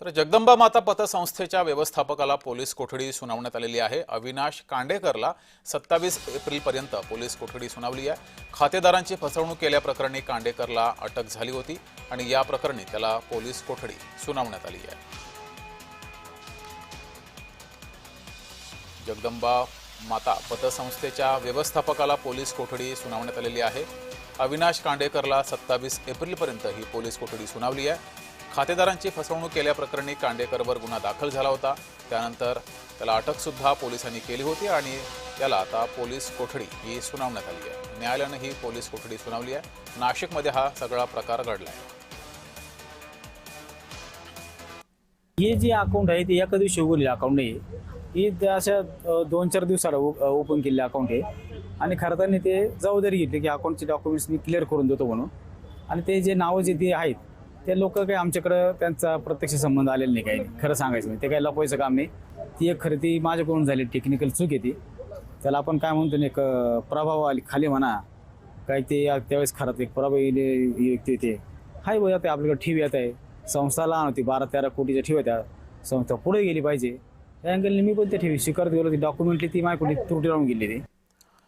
तर जगदंबा माता पतसंस्थेच्या व्यवस्थापकाला पोलीस कोठडी सुनावण्यात आलेली आहे। अविनाश कांडेकरला 27 एप्रिलपर्यंत पोलीस कोठडी सुनावली आहे। खातेदारांची फसवणूक केल्याप्रकरणी कांडेकरला अटक झाली होती आणि या प्रकरणी त्याला पोलीस कोठडी सुनावण्यात आली आहे। जगदंबा माता पतसंस्थेच्या व्यवस्थापकाला पोलीस कोठडी सुनावण्यात आलेली आहे। अविनाश कांडेकरला 27 एप्रिलपर्यंत ही पोलीस कोठडी सुनावली आहे। खातेदारांची फसवणूक केल्याप्रकरणी कांडेकरवर गुन्हा दाखल झाला होता। त्यानंतर त्याला अटक सुद्धा पोलिसांनी केली होती आणि त्याला आता पोलीस कोठडी ही सुनावण्यात आली आहे। न्यायालयाने ही पोलीस कोठडी सुनावली आहे। नाशिकमध्ये हा सगळा प्रकार घडला आहे। हे जे अकाउंट आहे ते एका दिवशी उघडलेलं अकाउंट नाही, ही अशा 2-4 दिवसाला ओपन केलेलं अकाउंट आहे आणि खरं तर ते जबाबदारी घेतली की अकाउंटचे डॉक्युमेंट्स मी क्लिअर करून देतो म्हणून। आणि ते जे नावं जे ते आहेत ते लोक काही आमच्याकडं त्यांचा प्रत्यक्ष संबंध आलेला नाही, काही नाही खरं सांगायचं म्हणजे ते काही लपवायचं काम नाही। ती एक खरं ती माझ्याकडून झाली टेक्निकल चूक आहे ती, त्याला आपण काय म्हणतो एक प्रभाव आली खाली म्हणा काय ते त्यावेळेस खरं एक प्रभावी ते हाय बघा ते आपल्याकडे ठेवी येत आहे। संस्था लहान होती, 12-13 कोटीच्या ठेवी त्या संस्था पुढे गेली पाहिजे या अँगलने मी पण ते ठेवी स्वीकारत गेलो। ती डॉक्युमेंटली ती माझ्याकडे त्रुटी राहून गेली ती।